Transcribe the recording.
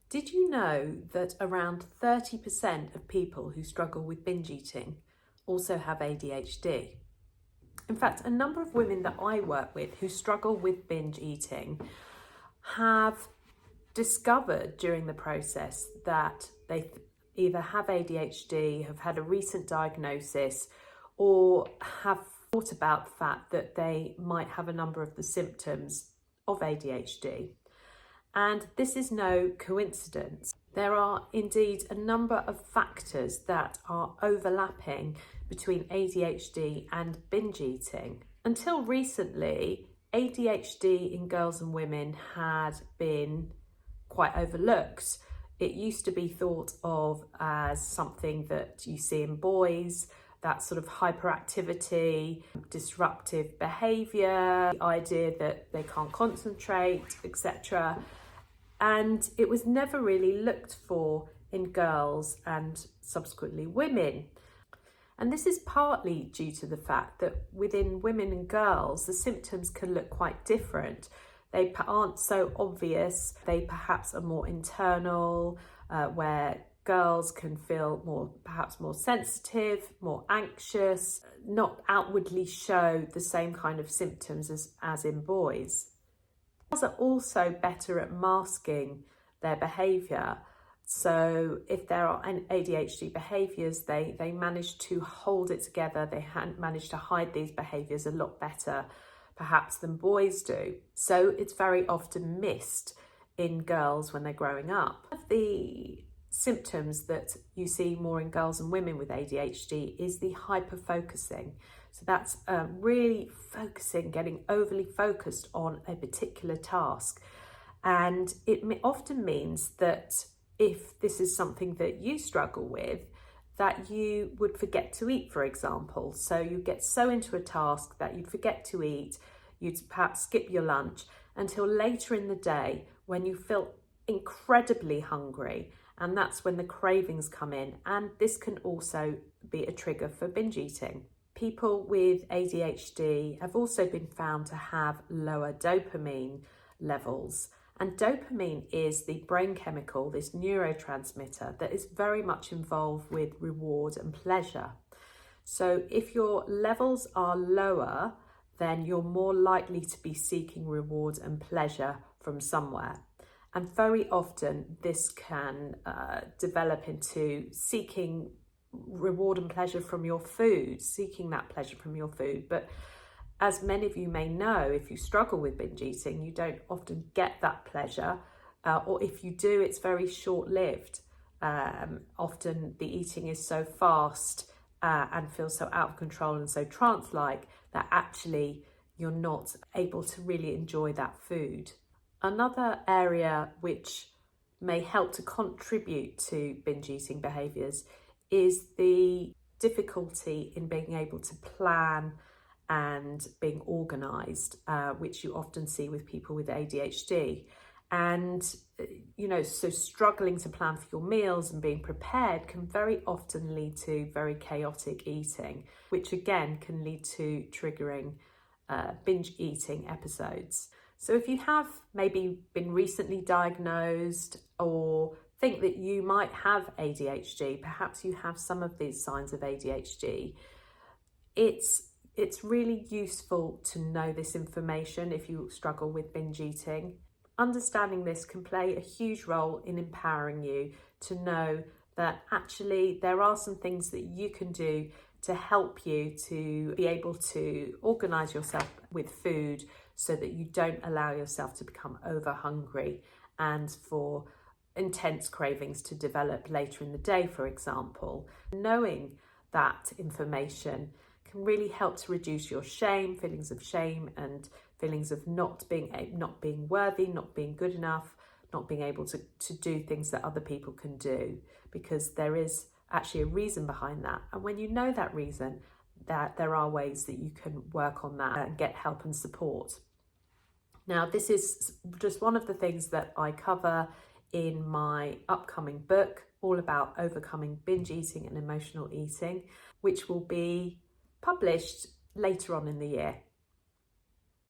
Did you know that around 30% of people who struggle with binge eating also have ADHD? In fact, a number of women that I work with who struggle with binge eating have discovered during the process that they either have ADHD, have had a recent diagnosis, or have thought about the fact that they might have a number of the symptoms of ADHD. And this is no coincidence. There are indeed a number of factors that are overlapping between ADHD and binge eating. Until recently, ADHD in girls and women had been quite overlooked. It used to be thought of as something that you see in boys, that sort of hyperactivity, disruptive behaviour, the idea that they can't concentrate, etc. And it was never really looked for in girls and subsequently women. And this is partly due to the fact that within women and girls, the symptoms can look quite different. They aren't so obvious. They perhaps are more internal, where girls can feel perhaps more sensitive, more anxious, not outwardly show the same kind of symptoms as in boys. Girls are also better at masking their behaviour. So if there are ADHD behaviours, they manage to hold it together. They manage to hide these behaviours a lot better, perhaps, than boys do. So it's very often missed in girls when they're growing up. One of the symptoms that you see more in girls and women with ADHD is the hyper-focusing. So that's really focusing, getting overly focused on a particular task. And it often means that if this is something that you struggle with, that you would forget to eat, for example. So you get so into a task that you'd forget to eat, you'd perhaps skip your lunch until later in the day when you feel incredibly hungry. And that's when the cravings come in. And this can also be a trigger for binge eating. People with ADHD have also been found to have lower dopamine levels. And dopamine is the brain chemical, this neurotransmitter that is very much involved with reward and pleasure. So if your levels are lower, then you're more likely to be seeking reward and pleasure from somewhere. And very often this can develop into seeking reward and pleasure from your food, seeking that pleasure from your food. But as many of you may know, if you struggle with binge eating, you don't often get that pleasure, or if you do, it's very short-lived. Often the eating is so fast and feels so out of control and so trance-like that actually you're not able to really enjoy that food. Another area which may help to contribute to binge eating behaviours is the difficulty in being able to plan and being organised, which you often see with people with ADHD. And, so struggling to plan for your meals and being prepared can very often lead to very chaotic eating, which again can lead to triggering binge eating episodes. So if you have maybe been recently diagnosed or think that you might have ADHD, perhaps you have some of these signs of ADHD, it's really useful to know this information if you struggle with binge eating. Understanding this can play a huge role in empowering you to know that actually there are some things that you can do to help you to be able to organise yourself with food so that you don't allow yourself to become over hungry and for intense cravings to develop later in the day, for example. Knowing that information can really help to reduce your feelings of shame and feelings of not being worthy, not being good enough, not being able to do things that other people can do, because there is actually a reason behind that. And when you know that reason, that there are ways that you can work on that and get help and support. Now, this is just one of the things that I cover in my upcoming book, all about overcoming binge eating and emotional eating, which will be published later on in the year.